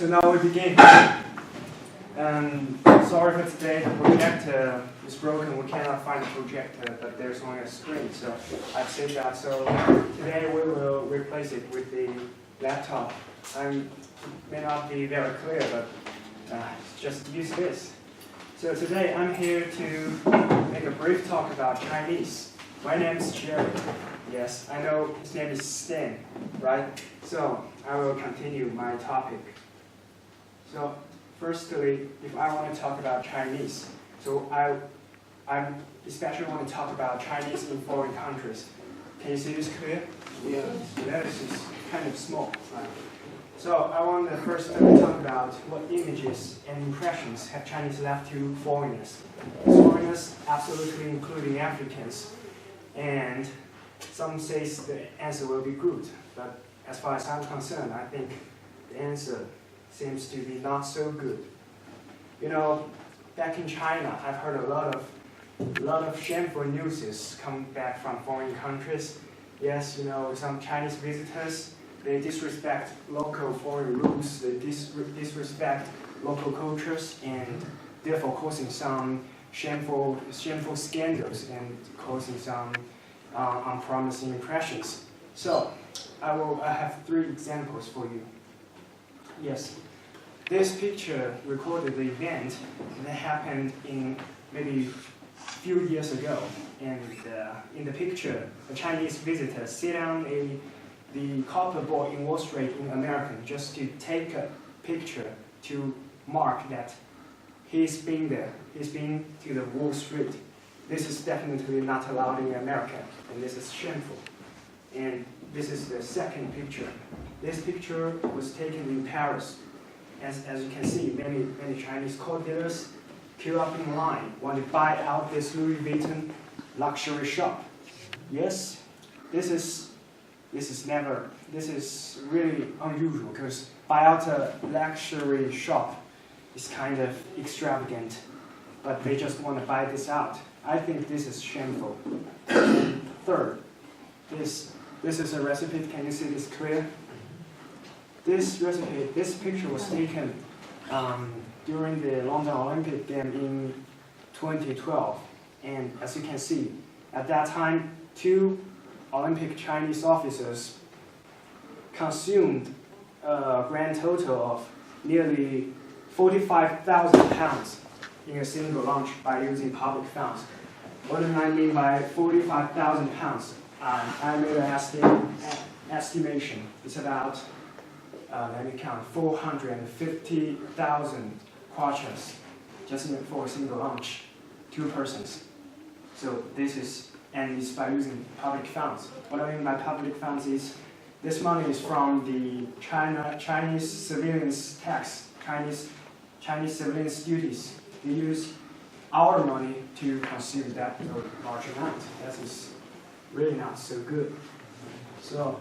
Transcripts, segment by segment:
So now we begin. Sorry for today, the projector is broken. We cannot find the projector, but there's only a screen. So I've said that. So today we will replace it with the laptop. I may not be very clear, but just use this. So today I'm here to make a brief talk about Chinese. My name is Jerry. Yes, I know his name is Stan, right? So I will continue my topic. So firstly, if I want to talk about Chinese, so I especially want to talk about Chinese in foreign countries. Can you see this clear? Yeah. This is kind of small. Right? So I want to first talk about what images and impressions have Chinese left to foreigners. Foreigners, absolutely including Africans. And some say the answer will be good, but as far as I'm concerned, I think the answer seems to be not so good. You know, back in China, I've heard a lot of shameful news come back from foreign countries. Yes, you know, some Chinese visitors, they disrespect local foreign rules, they disrespect local cultures, and therefore causing some shameful scandals and causing some unpromising impressions. So, I have 3 examples for you. Yes, this picture recorded the event that happened in maybe a few years ago. And in the picture, a Chinese visitor sit on the copper board in Wall Street in America just to take a picture to mark that he's been there. He's been to the Wall Street. This is definitely not allowed in America, and this is shameful. And this is the second picture. This picture was taken in Paris. As you can see, many Chinese car dealers queue up in line, want to buy out this Louis Vuitton luxury shop. Yes, this is really unusual because buy out a luxury shop is kind of extravagant, but they just want to buy this out. I think this is shameful. Third, this is a recipe. Can you see this clear? This picture was taken during the London Olympic game in 2012. And as you can see, at that time, 2 Olympic Chinese officers consumed a grand total of nearly 45,000 pounds in a single lunch by using public funds. What do I mean by 45,000 pounds? I made an estimation. It's about, let me count, 450,000 kwachas just for a single lunch, 2 persons. So and it's by using public funds. What I mean by public funds is this money is from the Chinese civilians tax, Chinese civilians duties. They use our money to consume that large amount. That is really not so good. So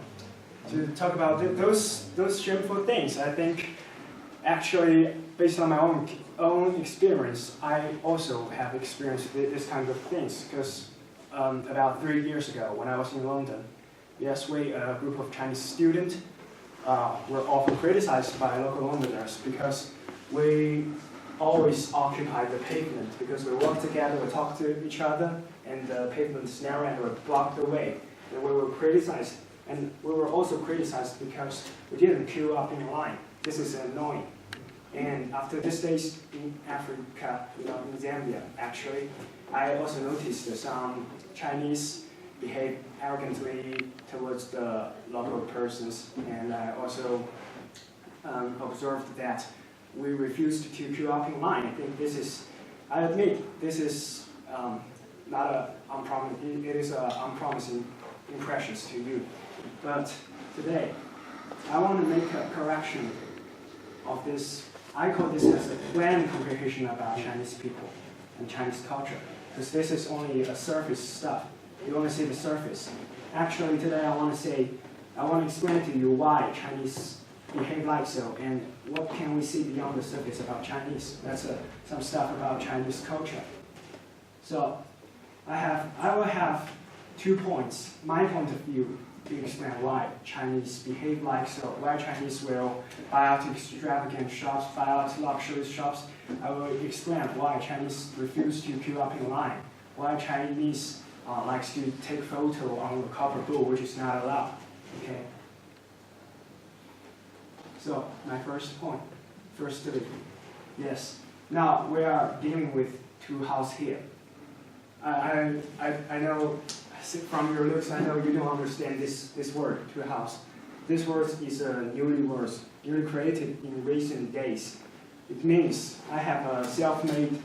to talk about those shameful things, I think actually based on my own experience, I also have experienced this kind of things because about 3 years ago when I was in London, yes, a group of Chinese students were often criticized by local Londoners because we always occupy the pavement because we work together, we talk to each other, and the pavement is narrow and we block the way. And we were criticized, and we were also criticized because we didn't queue up in line. This is annoying. And after these days in Africa, in Zambia, actually, I also noticed that some Chinese behave arrogantly towards the local persons, and I also observed that we refused to queue up in line. I think I admit, this is not it is unpromising impressions to you. But today, I want to make a correction of this. I call this as a planned comprehension about Chinese people and Chinese culture, because this is only a surface stuff. You want to see the surface. Actually, today I want to explain to you why Chinese behave like so, and what can we see beyond the surface about Chinese. That's some stuff about Chinese culture. So I will have 2 points. My point of view to explain why Chinese behave like so, why Chinese will buy out extravagant shops, buy out luxurious shops. I will explain why Chinese refuse to queue up in line, why Chinese likes to take photo on the copper bowl, which is not allowed. Okay. So my first point, firstly, yes. Now we are dealing with two houses here. I know from your looks, I know you don't understand this word, two house. This word is a newly created in recent days. It means I have a self-made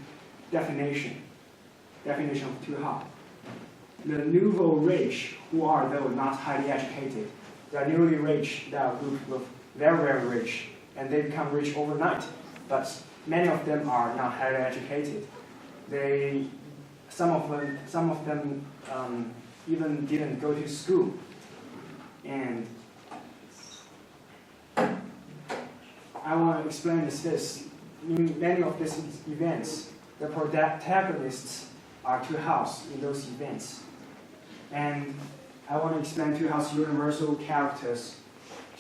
definition of two house. The nouveau rich, who are though not highly educated, they are newly rich, they are a group of very, very rich, and they become rich overnight. But many of them are not highly educated. Some of them even didn't go to school. And I want to explain this. In many of these events, the protagonists are two houses in those events. And I want to explain two houses' universal characters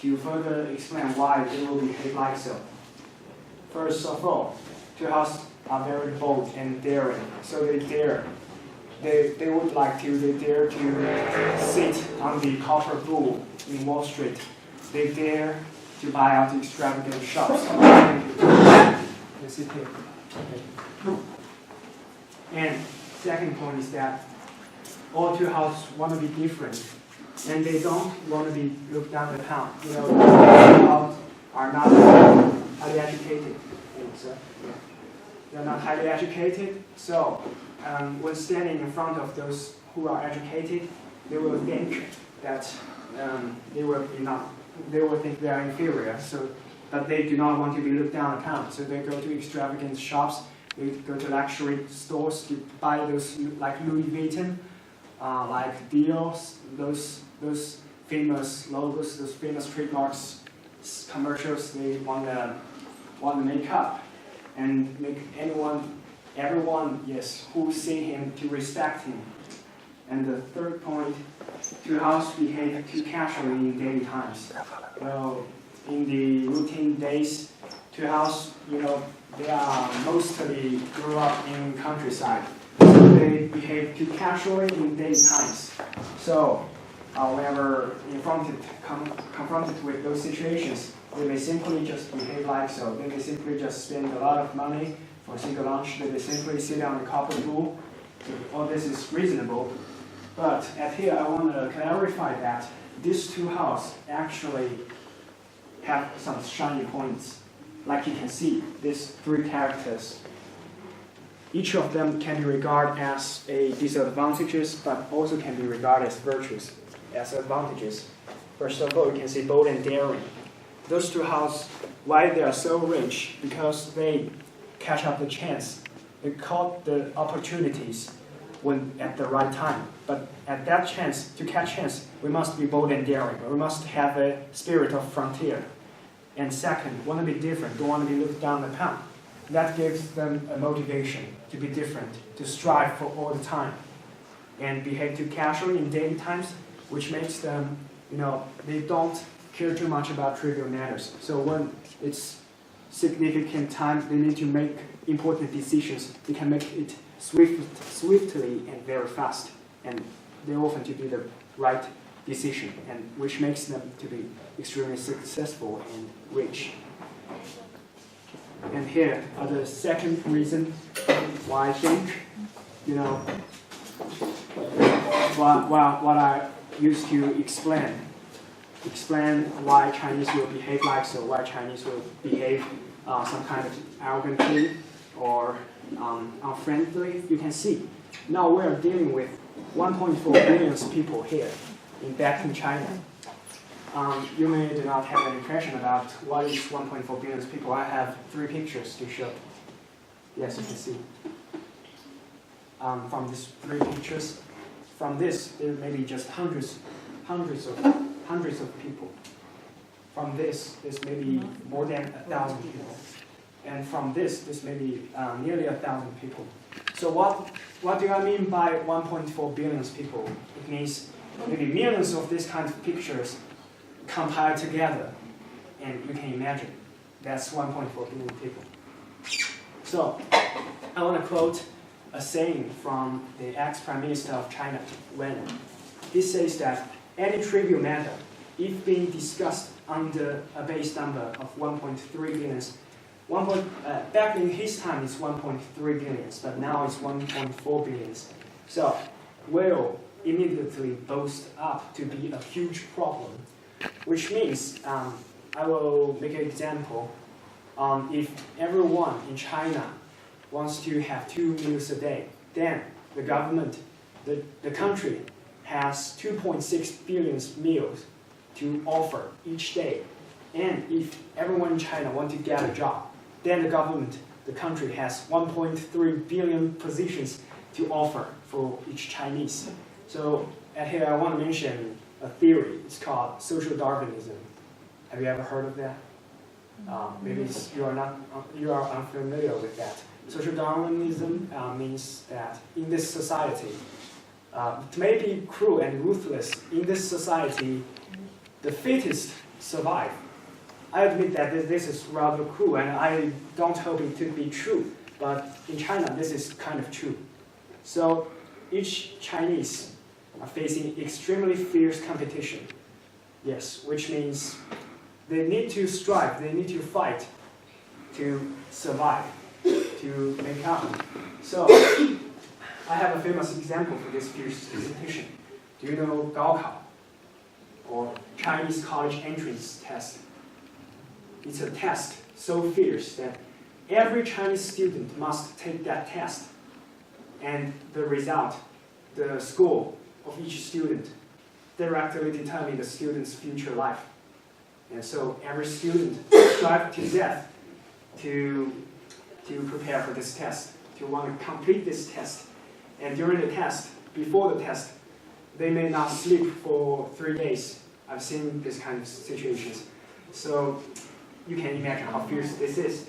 to further explain why they will behave like so. First of all, two houses are very bold and daring, so they dare to sit on the copper bull in Wall Street. They dare to buy out extravagant shops. Let's sit here. Okay. And second point is that all two houses want to be different, and they don't want to be looked down upon. You know, two houses are not highly educated. They're not highly educated, so when standing in front of those who are educated, they will think that they will think they are inferior. But they do not want to be looked down upon. So they go to extravagant shops, they go to luxury stores to buy those like Louis Vuitton, like Dior, those famous logos, those famous trademarks, commercials. They want to make up and make everyone, yes, who see him to respect him. And the third point, two houses behave too casually in daily times. Well, in the routine days, two houses, they are mostly grew up in countryside. So they behave too casually in daily times. So, whenever confronted with those situations, they may simply just behave like so. They may simply just spend a lot of money for a single lunch. They may simply sit on the copper stool. All this is reasonable. But at here, I want to clarify that these two houses actually have some shiny points. Like you can see, these three characters. Each of them can be regarded as a disadvantages, but also can be regarded as virtues, as advantages. First of all, you can see bold and daring. Those two houses, why they are so rich? Because they catch up the chance. They caught the opportunities when at the right time. But at that chance, to catch chance, we must be bold and daring. We must have a spirit of frontier. And second, want to be different, don't want to be looked down upon. That gives them a motivation to be different, to strive for all the time, and behave too casually in daily times, which makes them, they don't care too much about trivial matters. So when it's significant time, they need to make important decisions. They can make it swiftly and very fast, and they often to be the right decision, and which makes them to be extremely successful and rich. And here are the second reason why I think, what I used to explain why Chinese will behave like so, why Chinese will behave some kind of arrogantly or unfriendly. You can see now we are dealing with 1.4 billion people here back in China. You may do not have an impression about what is 1.4 billion people. I have 3 pictures to show. Yes, you can see. From these 3 pictures, from this there may be just hundreds of people. From this, there's maybe more than 1,000 people. And from this may be nearly 1,000 people. So what do I mean by 1.4 billion people? It means maybe millions of these kinds of pictures compiled together, and you can imagine that's 1.4 billion people. So I want to quote a saying from the ex-Prime Minister of China, Wen. He says that any trivial matter, if being discussed under a base number of 1.3 billion, back in his time it's 1.3 billion, but now it's 1.4 billion. So will immediately boast up to be a huge problem, which means I will make an example. If everyone in China wants to have 2 meals a day, then the government, the country, has 2.6 billion meals to offer each day. And if everyone in China wants to get a job, then the government, the country, has 1.3 billion positions to offer for each Chinese. So here I want to mention a theory. It's called social Darwinism. Have you ever heard of that? Maybe you are unfamiliar with that. Social Darwinism means that in this society, it may be cruel and ruthless. In this society, the fittest survive. I admit that this is rather cruel, and I don't hope it to be true. But in China, this is kind of true. So each Chinese are facing extremely fierce competition. Yes, which means they need to strive, they need to fight to survive, to make up. So I have a famous example for this fierce competition. Do you know Gaokao, or Chinese college entrance test? It's a test so fierce that every Chinese student must take that test, and the result, the score of each student, directly determine the student's future life. And so every student strives to death to prepare for this test, to want to complete this test. And during the test, before the test, they may not sleep for 3 days. I've seen this kind of situations. So you can imagine how fierce this is.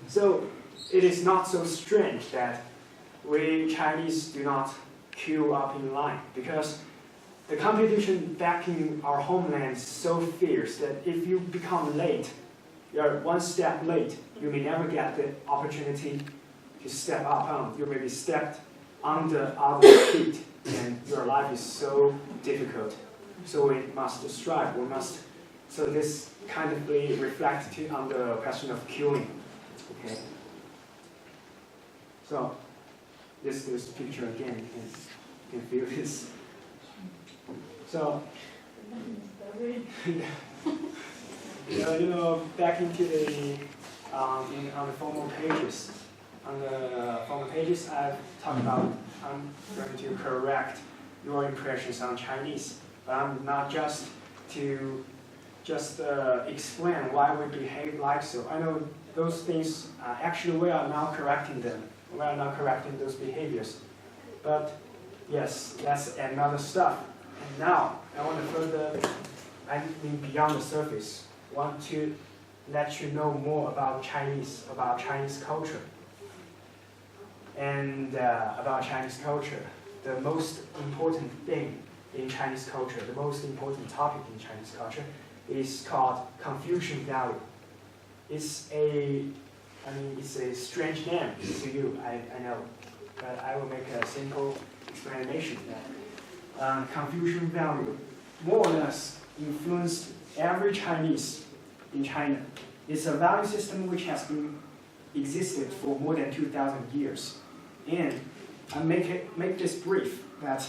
So it is not so strange that we Chinese do not queue up in line, because the competition back in our homeland is so fierce that if you become late, you are one step late, you may never get the opportunity to step up on. You may be stepped under other feet, and your life is so difficult. So we must strive. So this kind of reflects on the question of queuing. Okay. So this picture again, you can feel this. So, back into on the formal pages. On the formal pages, I've talked about. I'm going to correct your impressions on Chinese, but I'm not just to explain why we behave like so. I know those things. Actually, we are now correcting them. We are now correcting those behaviors. But yes, that's another stuff. And now, I want to beyond the surface. Want to let you know more about Chinese culture. And about Chinese culture, the most important thing in Chinese culture, the most important topic in Chinese culture is called Confucian value. It's a strange name to you, I know, but I will make a simple explanation that Confucian value more or less influenced every Chinese in China. It's a value system which has been existed for more than 2,000 years. And I make this brief that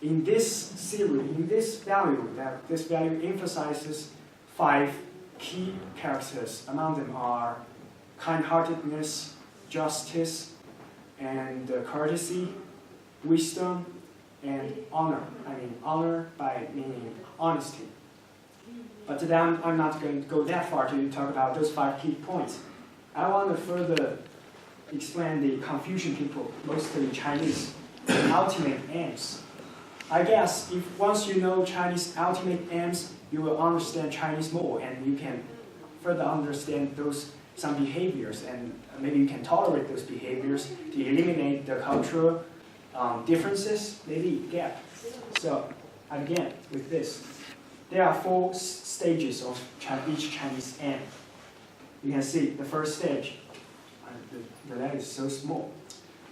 in this series, this value emphasizes 5 key characters. Among them are kind-heartedness, justice, and courtesy, wisdom, and honor. Honor by meaning honesty. But today I'm not going to go that far to talk about those 5 key points. I want to further explain the Confucian people, mostly Chinese, ultimate aims. I guess if once you know Chinese ultimate aims, you will understand Chinese more, and you can further understand those some behaviors, and maybe you can tolerate those behaviors to eliminate the cultural differences, maybe gap. So again, with this, there are 4 stages of each Chinese N. You can see the first stage, the letter is so small.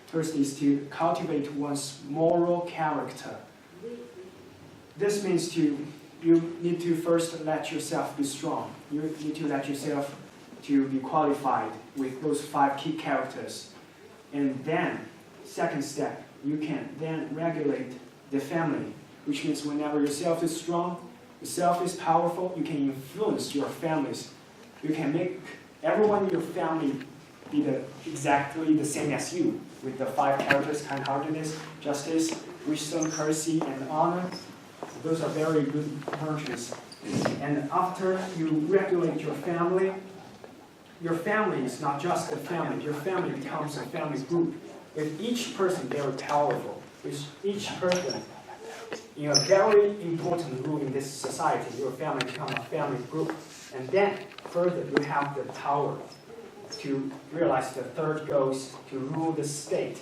First is to cultivate one's moral character. This means you need to first let yourself be strong. You need to let yourself to be qualified with those 5 key characters. And then, second step, you can then regulate the family, which means whenever yourself is strong, yourself is powerful, you can influence your families. You can make everyone in your family be exactly the same as you, with the 5 characters: kind-heartedness, justice, wisdom, courtesy, and honor. Those are very good virtues. And after you regulate your family is not just a family. Your family becomes a family group. With each person very powerful. With each person in a very important role in this society, your family becomes a family group. And then further, you have the power to realize the third goal is to rule the state.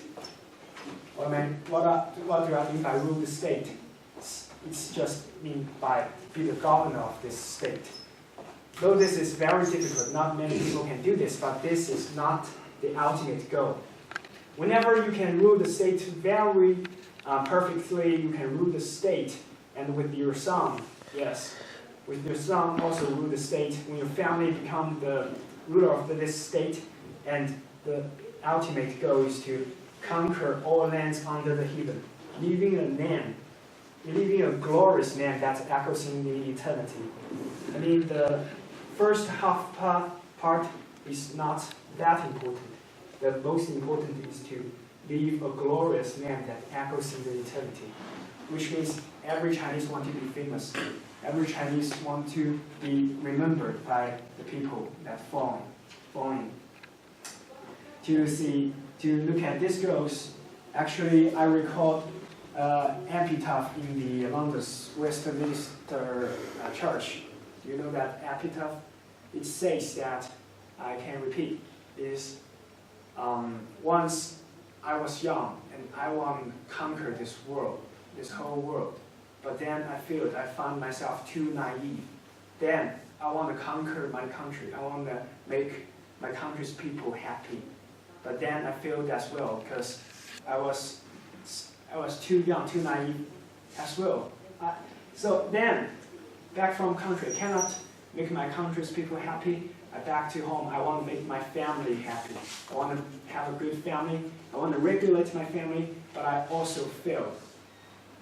What do I mean by rule the state? It's just mean by be the governor of this state. Though this is very difficult, not many people can do this, but this is not the ultimate goal. Whenever you can rule the state very perfectly, you can rule the state, and with your son, yes, with your son also rule the state. When your family become the ruler of this state, and the ultimate goal is to conquer all lands under the heaven, leaving a glorious name that echoes in the eternity. I mean, the first half part is not that important. The most important is to leave a glorious name that echoes in the eternity, which means every Chinese want to be famous. Every Chinese want to be remembered by the people that following. To look at these goals, actually I recall epitaph in the London Westminster Church. You know that epitaph? It says that, I can repeat, is once I was young and I want to conquer this world, this whole world. But then I found myself too naive. Then I want to conquer my country. I want to make my country's people happy. But then I failed as well because I was too young, too naive as well. So then, back from country, I cannot make my country's people happy. Back to home, I want to make my family happy. I want to have a good family. I want to regulate my family, but I also failed.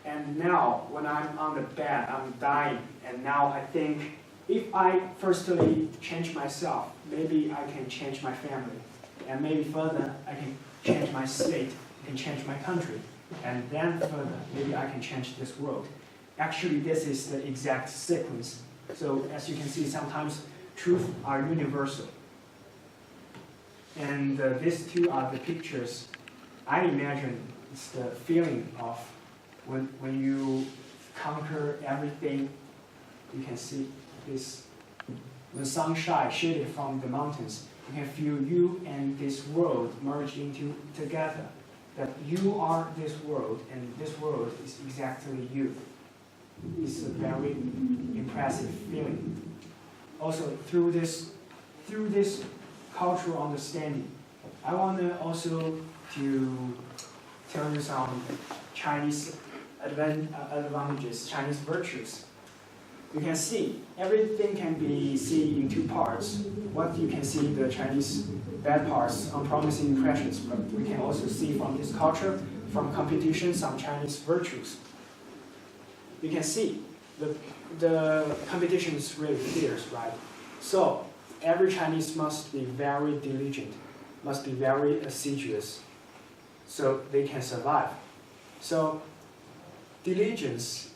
And now, when I'm on the bed, I'm dying, and now I think, if I firstly change myself, maybe I can change my family. And maybe further, I can change my state, I can change my country. And then further, maybe I can change this world. Actually, this is the exact sequence. So as you can see, sometimes truths are universal. And these two are the pictures. I imagine it's the feeling of when you conquer everything. You can see this, the sunshine shaded from the mountains. You can feel you and this world merge into together. That you are this world, and this world is exactly you. It's a very impressive feeling. Also, through this cultural understanding, I want to also to tell you some Chinese advantages, Chinese virtues. You can see everything can be seen in 2 parts. What you can see the Chinese bad parts, unpromising impressions, but we can also see from this culture, from competition, some Chinese virtues. You can see the competition is really fierce, right? So every Chinese must be very diligent, must be very assiduous, so they can survive. So diligence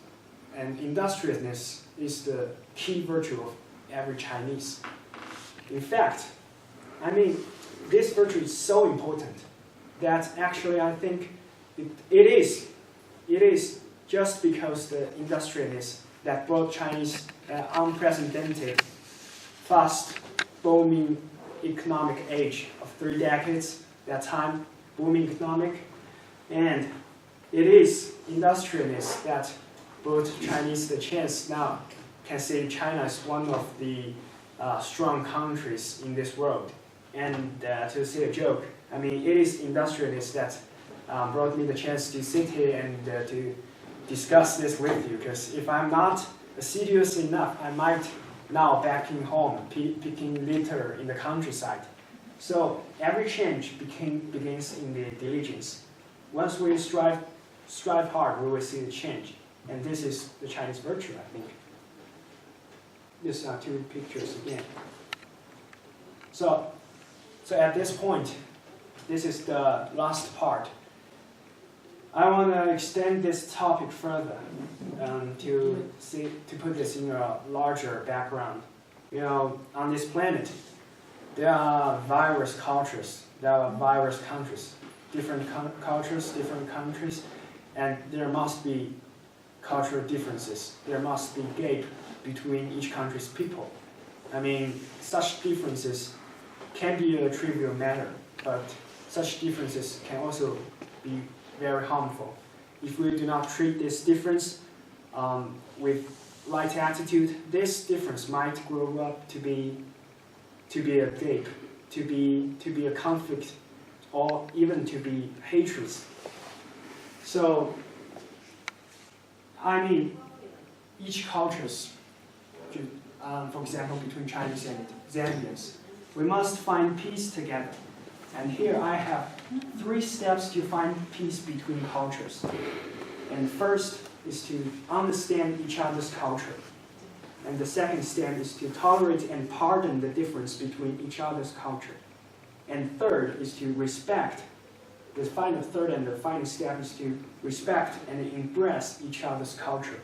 and industriousness is the key virtue of every Chinese. In fact, I mean, this virtue is so important that actually I think it is just because the industriousness that brought Chinese unprecedented, fast, booming economic age of 3 decades, that time, booming economic. And it is industrialists that brought Chinese the chance now can say China is one of the strong countries in this world. And to say a joke, I mean, it is industrialists that brought me the chance to sit here and to discuss this with you, because if I'm not assiduous enough, I might now back in home, picking litter in the countryside. So every change begins in the diligence. Once we strive hard, we will see the change. And this is the Chinese virtue, I think. These are 2 pictures again. So at this point, this is the last part. I want to extend this topic further to put this in a larger background. You know, on this planet, there are various cultures, there are various countries, different cultures, different countries, and there must be cultural differences. There must be gap between each country's people. I mean, such differences can be a trivial matter, but such differences can also be very harmful. If we do not treat this difference with right attitude, this difference might grow up to be a gap, to be a conflict, or even to be hatred. So, I mean, each cultures, for example, between Chinese and Zambians, we must find peace together. And here I have 3 steps to find peace between cultures. And first is to understand each other's culture. And the second step is to tolerate and pardon the difference between each other's culture. And third is to respect. The final step is to respect and embrace each other's culture.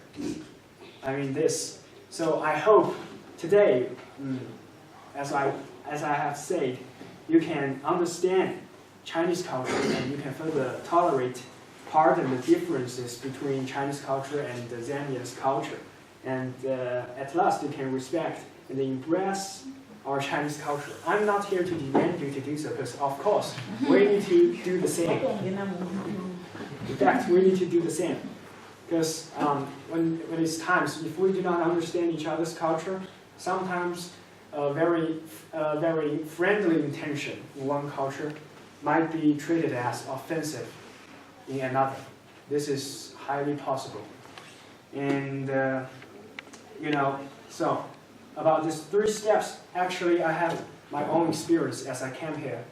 I mean this. So I hope today, as I have said, you can understand Chinese culture and you can further tolerate, pardon the differences between Chinese culture and the Zambian's culture. And at last you can respect and embrace our Chinese culture. I'm not here to demand you to do so, because of course we need to do the same. In fact, we need to do the same. Because when it's times, if we do not understand each other's culture, sometimes a very friendly intention in one culture might be treated as offensive in another. This is highly possible. And, so about these 3 steps, actually I have my own experience as I came here.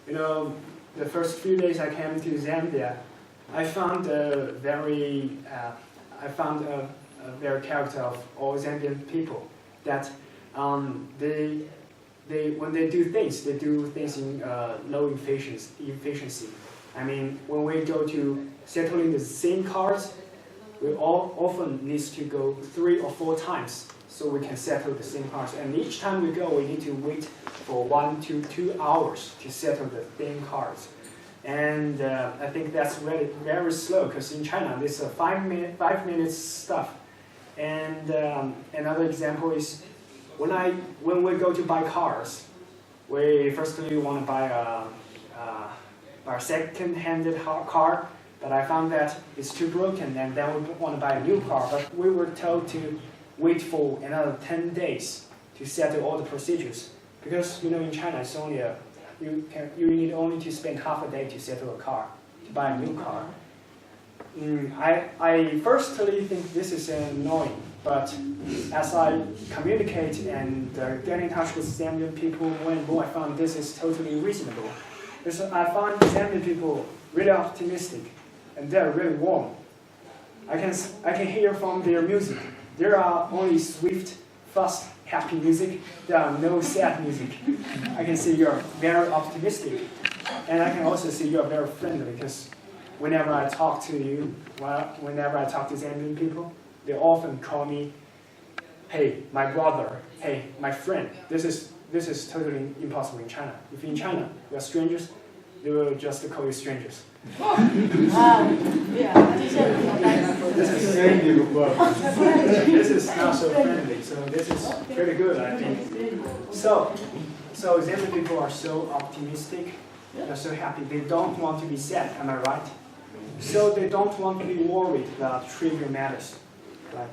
You know, the first few days I came to Zambia, I found a very character of all Zambian people that when they do things in low efficiency. I mean, when we go to settling the same cards, we often need to go 3 or 4 times so we can settle the same cards. And each time we go, we need to wait for 1 to 2 hours to settle the same cards. And I think that's really very slow, because in China, this is a 5 minutes stuff. And another example is when we go to buy cars, we firstly want to buy a second-handed car, but I found that it's too broken, and then we want to buy a new car. But we were told to wait for another 10 days to settle all the procedures, because in China it's only you need only to spend half a day to settle a car, to buy a new car. I firstly think this is annoying, but as I communicate and get in touch with Zambian people more and more, I found this is totally reasonable. Because I find Zambian people really optimistic, and they're really warm. I can hear from their music. There are only swift, fast, happy music. There are no sad music. I can see you're very optimistic, and I can also see you're very friendly, because whenever I talk to you, whenever I talk to Zambian people, they often call me, hey, my brother, hey, my friend. This is totally impossible in China. If in China we are strangers, they will just call you strangers. This is not so friendly, so this is pretty good, I think. So So Zambian people are so optimistic, they're so happy. They don't want to be sad, am I right? So they don't want to be worried about trivial matters, right?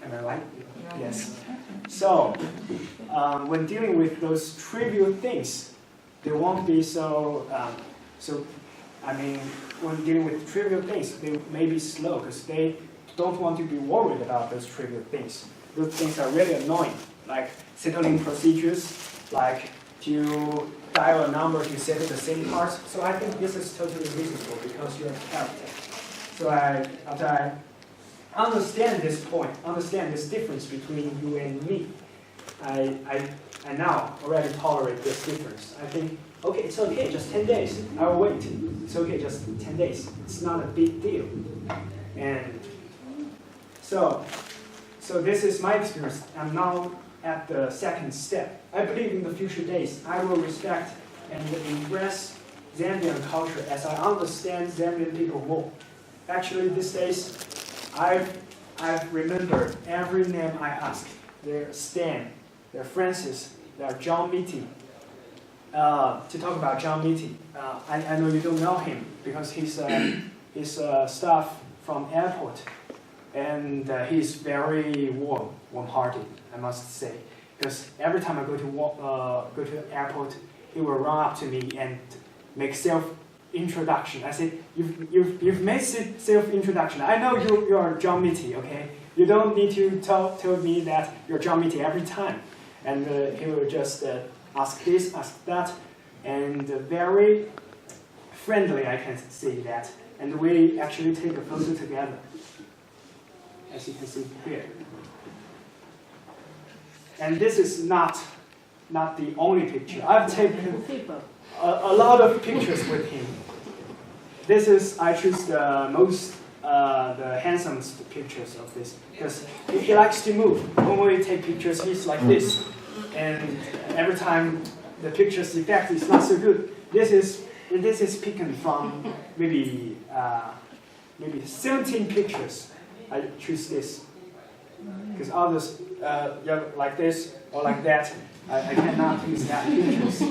Am I right? Yes. So when dealing with those trivial things, they won't be so, when dealing with trivial things, they may be slow because they don't want to be worried about those trivial things. Those things are really annoying, like settling procedures, like to dial a number to settle the SIM cards. So I think this is totally reasonable because you're a character. So after I understand this point, understand this difference between you and me, I now already tolerate this difference. I think, okay, it's okay, just 10 days. I will wait. It's okay, just 10 days. It's not a big deal. And so this is my experience. I'm now at the second step. I believe in the future days, I will respect and embrace Zambian culture as I understand Zambian people more. Actually, these days, I've remembered every name I asked. They're Stan, they're Francis, they're John Mitty. To talk about John Mitty, I know you don't know him because he's staff from airport. And he's very warm-hearted, I must say. Because every time I go to the airport, he will run up to me and make self-introduction. I said, you've made self-introduction. I know you are John Mitty, okay? You don't need to tell me that you're John Mitty every time. And he will just ask this, ask that, and very friendly, I can say that. And we actually take a photo together, as you can see here. And this is not the only picture. I've taken a lot of pictures with him. This is, I choose the handsomest pictures of this, because he likes to move. When we take pictures, he's like this. And every time the picture's effect is not so good. This is taken from maybe 17 pictures. I choose this. Because others, like this or like that, I cannot use that pictures.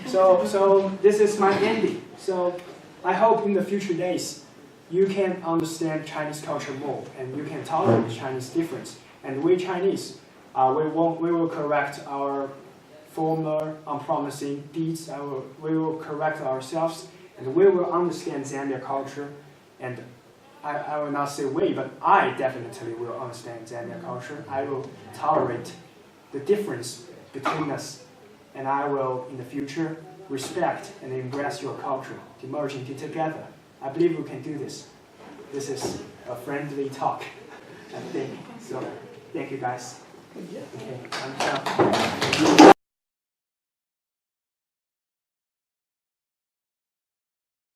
So this is my ending. So I hope in the future days you can understand Chinese culture more and you can tolerate Chinese difference. And we Chinese, we will correct our former unpromising deeds. We will correct ourselves and we will understand Zambia culture. And I will not say we, but I definitely will understand Zambian culture. I will tolerate the difference between us, and I will, in the future, respect and embrace your culture to merge into together. I believe we can do this. This is a friendly talk, I think. So, thank you guys. Okay, I'm done.